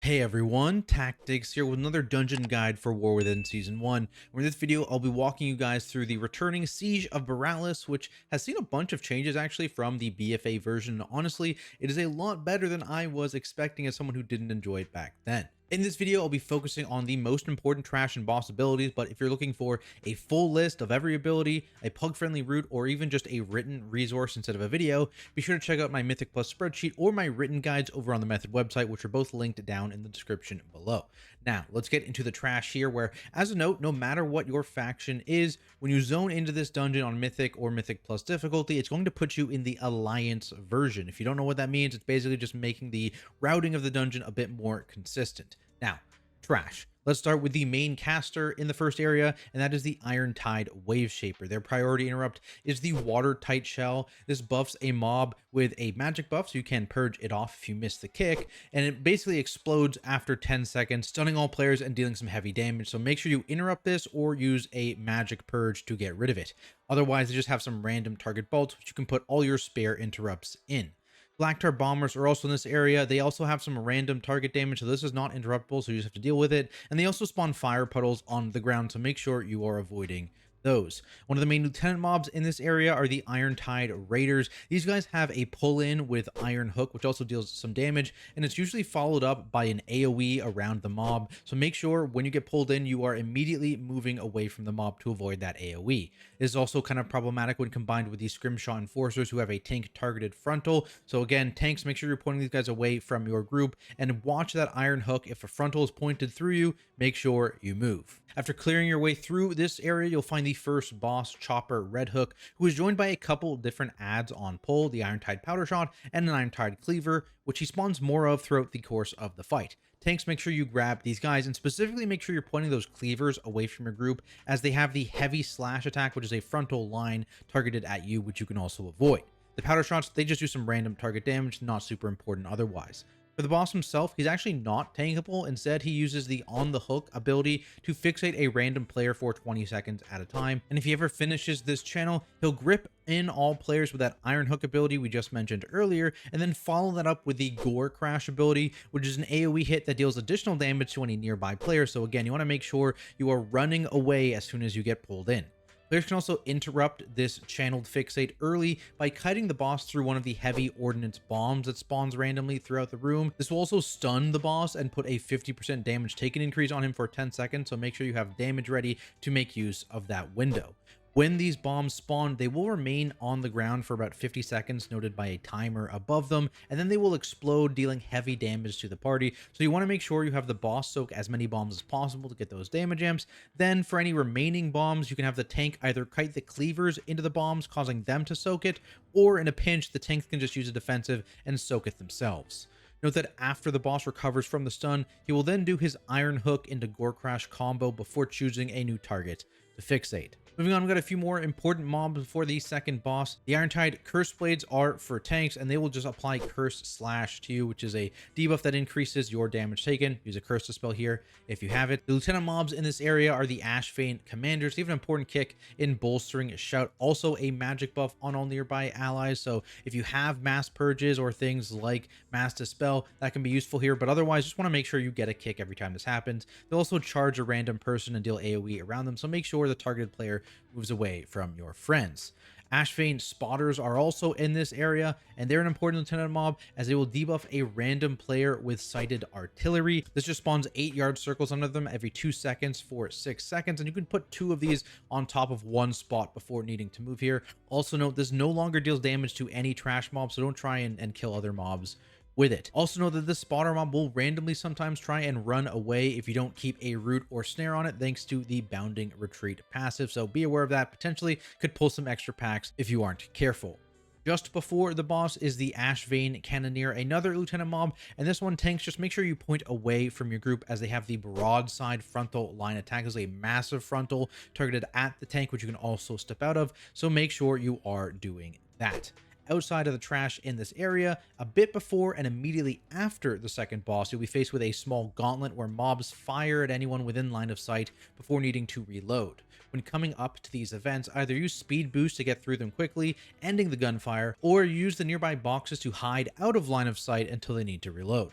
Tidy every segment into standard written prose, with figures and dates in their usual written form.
Hey everyone, Tactics here with another dungeon guide for War Within Season 1. In this video, I'll be walking you guys through the returning Siege of BORALUS, which has seen a bunch of changes actually from the BFA version. Honestly, it is a lot better than I was expecting as someone who didn't enjoy it back then. In this video, I'll be focusing on the most important trash and boss abilities, but if you're looking for a full list of every ability, a pug-friendly route, or even just a written resource instead of a video, be sure to check out my Mythic Plus spreadsheet or my written guides over on the Method website, which are both linked down in the description below. Now, let's get into the trash here, where, as a note, no matter what your faction is, when you zone into this dungeon on Mythic or Mythic Plus difficulty, it's going to put you in the Alliance version. If you don't know what that means, it's basically just making the routing of the dungeon a bit more consistent. Now, trash. Let's start with the main caster in the first area, and that is the Iron Tide Wave Shaper. Their priority interrupt is the Watertight Shell. This buffs a mob with a magic buff, so you can purge it off if you miss the kick, and it basically explodes after 10 seconds, stunning all players and dealing some heavy damage. So make sure you interrupt this or use a magic purge to get rid of it. Otherwise, they just have some random target bolts, which you can put all your spare interrupts in. Black Tar Bombers are also in this area. They also have some random target damage, so this is not interruptible, so you just have to deal with it. And they also spawn fire puddles on the ground, so make sure you are avoiding those. One of the main lieutenant mobs in this area are the Iron Tide Raiders. These guys have a pull-in with Iron Hook, which also deals some damage, and it's usually followed up by an AoE around the mob. So make sure when you get pulled in, you are immediately moving away from the mob to avoid that AoE. This is also kind of problematic when combined with these Scrimshaw Enforcers who have a tank-targeted frontal. So again, tanks, make sure you're pointing these guys away from your group, and watch that Iron Hook. If a frontal is pointed through you, make sure you move. After clearing your way through this area, you'll find the first boss, Chopper Redhook, who is joined by a couple different adds on pull, the Iron Tide Powder Shot and an Iron Tide Cleaver, which he spawns more of throughout the course of the fight. Tanks, make sure you grab these guys, and specifically make sure you're pointing those cleavers away from your group, as they have the heavy slash attack, which is a frontal line targeted at you, which you can also avoid. The powder shots, they just do some random target damage, not super important otherwise. For the boss himself, he's actually not tankable. Instead, he uses the On the Hook ability to fixate a random player for 20 seconds at a time. And if he ever finishes this channel, he'll grip in all players with that Iron Hook ability we just mentioned earlier, and then follow that up with the Gore Crash ability, which is an AoE hit that deals additional damage to any nearby player. So again, you want to make sure you are running away as soon as you get pulled in. Players can also interrupt this channeled fixate early by kiting the boss through one of the heavy ordnance bombs that spawns randomly throughout the room. This will also stun the boss and put a 50% damage taken increase on him for 10 seconds, so make sure you have damage ready to make use of that window. When these bombs spawn, they will remain on the ground for about 50 seconds, noted by a timer above them, and then they will explode, dealing heavy damage to the party. So you want to make sure you have the boss soak as many bombs as possible to get those damage amps. Then for any remaining bombs, you can have the tank either kite the cleavers into the bombs, causing them to soak it, or in a pinch, the tank can just use a defensive and soak it themselves. Note that after the boss recovers from the stun, he will then do his Iron Hook into Gore Crash combo before choosing a new target to fixate. Moving on, we've got a few more important mobs before the second boss. The Iron Tide Curse Blades are for tanks, and they will just apply Curse Slash to you, which is a debuff that increases your damage taken. Use a Curse to spell here if you have it. The Lieutenant mobs in this area are the Ashvane Commanders. They have an important kick in bolstering Shout, also a magic buff on all nearby allies. So if you have Mass Purges or things like Mass Dispel, that can be useful here, but otherwise just want to make sure you get a kick every time this happens. They'll also charge a random person and deal AoE around them, so make sure the targeted player moves away from your friends. Ashvane Spotters are also in this area, and they're an important lieutenant mob as they will debuff a random player with sighted artillery. This just spawns 8-yard circles under them every 2 seconds for 6 seconds, and you can put 2 of these on top of one spot before needing to move here. Also note, this no longer deals damage to any trash mob, so don't try and kill other mobs with it. Also know that this spotter mob will randomly sometimes try and run away if you don't keep a root or snare on it, thanks to the Bounding Retreat passive, so be aware of that. Potentially could pull some extra packs if you aren't careful. Just before the boss is the Ashvane Cannoneer, another lieutenant mob, and this one, tanks, just make sure you point away from your group as they have the broadside frontal line attack. This is a massive frontal targeted at the tank, which you can also step out of, so make sure you are doing that. Outside of the trash in this area, a bit before and immediately after the second boss, you'll be faced with a small gauntlet where mobs fire at anyone within line of sight before needing to reload. When coming up to these events, either use speed boost to get through them quickly, ending the gunfire, or use the nearby boxes to hide out of line of sight until they need to reload.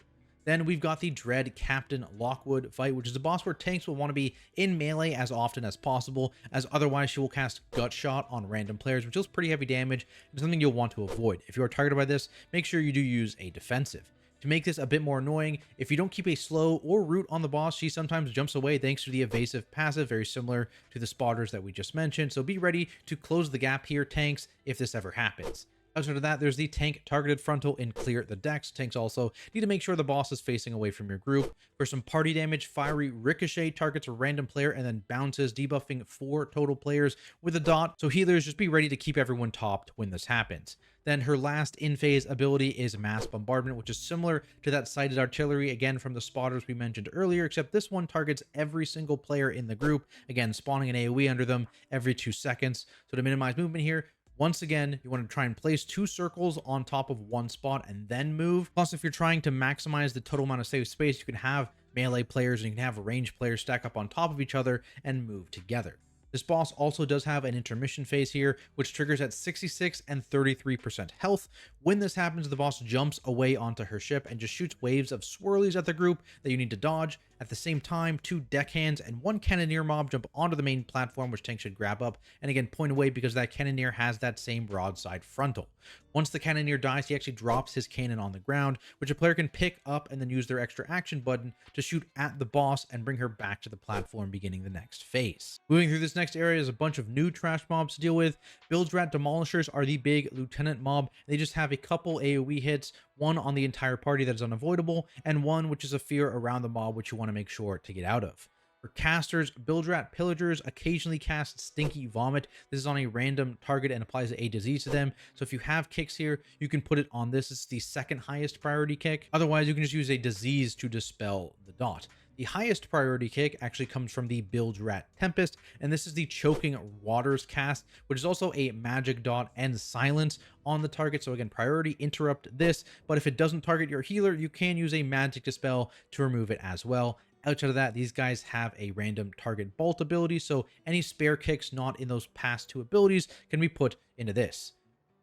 Then we've got the Dread Captain Lockwood fight, which is a boss where tanks will want to be in melee as often as possible, as otherwise she will cast Gut Shot on random players, which deals pretty heavy damage and something you'll want to avoid. If you are targeted by this, make sure you do use a defensive. To make this a bit more annoying, if you don't keep a slow or root on the boss, she sometimes jumps away thanks to the evasive passive, very similar to the spotters that we just mentioned. So be ready to close the gap here, tanks, if this ever happens. Outside of that, there's the tank targeted frontal in Clear the Decks. Tanks also need to make sure the boss is facing away from your group. For some party damage, Fiery Ricochet targets a random player and then bounces, debuffing 4 total players with a dot. So healers, just be ready to keep everyone topped when this happens. Then her last in-phase ability is Mass Bombardment, which is similar to that Sighted Artillery, again from the spotters we mentioned earlier, except this one targets every single player in the group, again spawning an AoE under them every 2 seconds. So to minimize movement here, once again, you want to try and place 2 circles on top of one spot and then move. Plus, if you're trying to maximize the total amount of safe space, you can have melee players and you can have ranged players stack up on top of each other and move together. This boss also does have an intermission phase here, which triggers at 66 and 33% health. When this happens, the boss jumps away onto her ship and just shoots waves of swirlies at the group that you need to dodge. At the same time, 2 deckhands and 1 cannoneer mob jump onto the main platform, which tanks should grab up, and again point away because that cannoneer has that same broadside frontal. Once the cannoneer dies, he actually drops his cannon on the ground, which a player can pick up and then use their extra action button to shoot at the boss and bring her back to the platform, beginning the next phase. Moving through this next area is a bunch of new trash mobs to deal with. Bilgerat Demolishers are the big lieutenant mob. They just have a couple AoE hits, one on the entire party that is unavoidable, and one which is a fear around the mob which you want to make sure to get out of. For casters, Bilgerat Pillagers occasionally cast Stinky Vomit. This is on a random target and applies a disease to them. So if you have kicks here, you can put it on this. It's the second highest priority kick. Otherwise, you can just use a disease to dispel the dot. The highest priority kick actually comes from the Bilgerat Tempest, and this is the Choking Waters cast, which is also a magic dot and silence on the target. So again, priority interrupt this, but if it doesn't target your healer, you can use a magic dispel to remove it as well. Outside of that, these guys have a random target bolt ability, so any spare kicks not in those past 2 abilities can be put into this.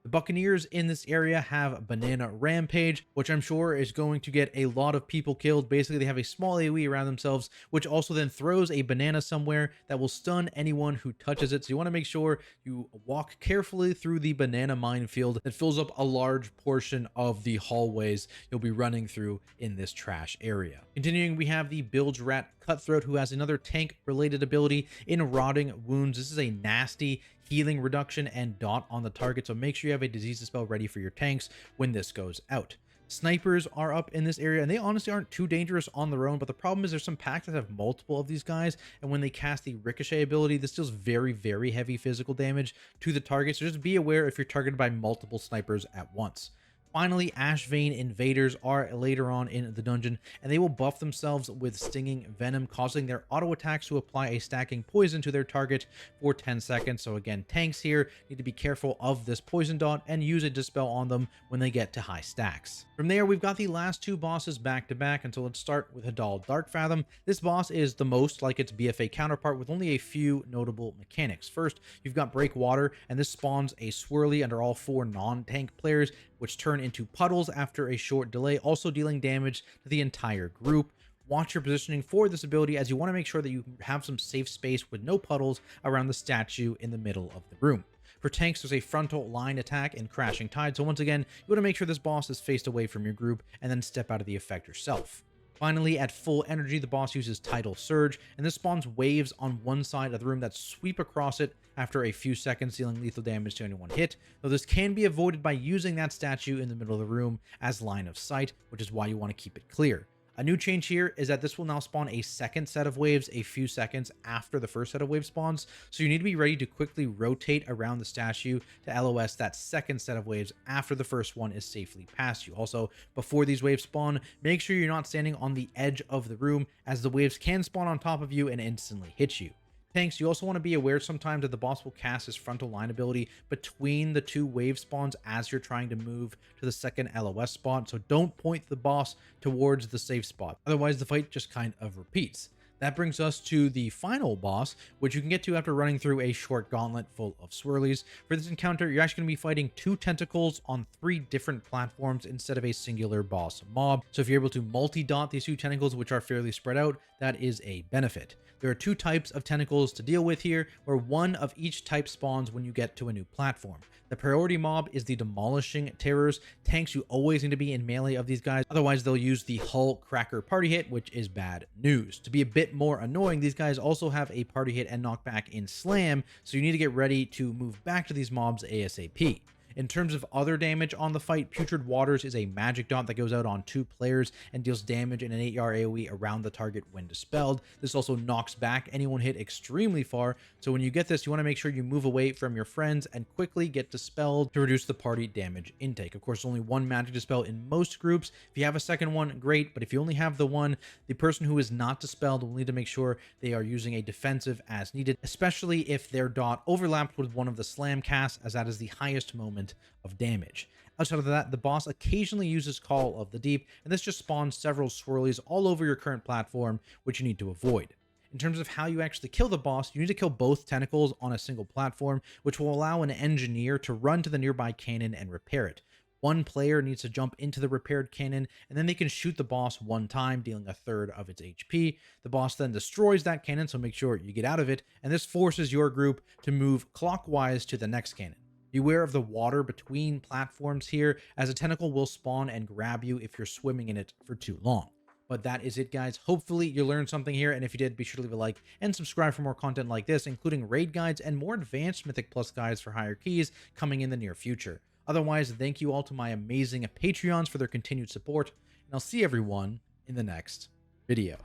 The Buccaneers in this area have Banana Rampage, which I'm sure is going to get a lot of people killed. Basically, they have a small AoE around themselves, which also then throws a banana somewhere that will stun anyone who touches it. So you want to make sure you walk carefully through the banana minefield that fills up a large portion of the hallways you'll be running through in this trash area. Continuing, we have the Bilgerat Cutthroat, who has another tank-related ability in Rotting Wounds. This is a nasty healing reduction and dot on the target, so make sure you have a disease dispel ready for your tanks when this goes out. Snipers are up in this area, and they honestly aren't too dangerous on their own, but the problem is there's some packs that have multiple of these guys, and when they cast the Ricochet ability, this deals very, very heavy physical damage to the target, so just be aware if you're targeted by multiple snipers at once. Finally, Ashvane Invaders are later on in the dungeon, and they will buff themselves with Stinging Venom, causing their auto attacks to apply a stacking poison to their target for 10 seconds. So again, tanks here need to be careful of this poison dot and use a dispel on them when they get to high stacks. From there, we've got the last 2 bosses back to back, and so let's start with Hadal Darkfathom. This boss is the most like its BFA counterpart with only a few notable mechanics. First, you've got Breakwater, and this spawns a swirly under all 4 non-tank players, which turn into puddles after a short delay, also dealing damage to the entire group. Watch your positioning for this ability, as you want to make sure that you have some safe space with no puddles around the statue in the middle of the room. For tanks, there's a frontal line attack and Crashing Tide, so once again, you want to make sure this boss is faced away from your group and then step out of the effect yourself. Finally, at full energy, the boss uses Tidal Surge, and this spawns waves on one side of the room that sweep across it after a few seconds, dealing lethal damage to anyone hit, though this can be avoided by using that statue in the middle of the room as line of sight, which is why you want to keep it clear. A new change here is that this will now spawn a second set of waves a few seconds after the first set of waves spawns, so you need to be ready to quickly rotate around the statue to LOS that second set of waves after the first one is safely past you. Also, before these waves spawn, make sure you're not standing on the edge of the room, as the waves can spawn on top of you and instantly hit you. Tanks, you also want to be aware sometimes that the boss will cast his frontal line ability between the 2 wave spawns as you're trying to move to the second LOS spot, so don't point the boss towards the safe spot. Otherwise, the fight just kind of repeats. That brings us to the final boss, which you can get to after running through a short gauntlet full of swirlies. For this encounter, you're actually going to be fighting 2 tentacles on 3 different platforms instead of a singular boss mob. So if you're able to multi-dot these 2 tentacles, which are fairly spread out, that is a benefit. There are 2 types of tentacles to deal with here, where one of each type spawns when you get to a new platform. The priority mob is the demolishing terrors. Tanks, you always need to be in melee of these guys, otherwise they'll use the hull cracker party hit, which is bad news. To be a bit more annoying, these guys also have a party hit and knockback in slam, so you need to get ready to move back to these mobs ASAP. In terms of other damage on the fight, Putrid Waters is a magic dot that goes out on 2 players and deals damage in an 8-yard AoE around the target when dispelled. This also knocks back anyone hit extremely far, so when you get this, you want to make sure you move away from your friends and quickly get dispelled to reduce the party damage intake. Of course, only 1 magic dispel in most groups. If you have a second one, great, but if you only have the one, the person who is not dispelled will need to make sure they are using a defensive as needed, especially if their dot overlapped with one of the slam casts, as that is the highest moment of damage. Outside of that, the boss occasionally uses Call of the Deep, and this just spawns several swirlies all over your current platform, which you need to avoid. In terms of how you actually kill the boss, you need to kill both tentacles on a single platform, which will allow an engineer to run to the nearby cannon and repair it. One player needs to jump into the repaired cannon, and then they can shoot the boss 1 time, dealing 1/3 of its HP. The boss then destroys that cannon, so make sure you get out of it, and this forces your group to move clockwise to the next cannon. Beware of the water between platforms here, as a tentacle will spawn and grab you if you're swimming in it for too long. But that is it, guys. Hopefully you learned something here, and if you did, be sure to leave a like and subscribe for more content like this, including raid guides and more advanced Mythic Plus guides for higher keys coming in the near future. Otherwise, thank you all to my amazing Patreons for their continued support, and I'll see everyone in the next video.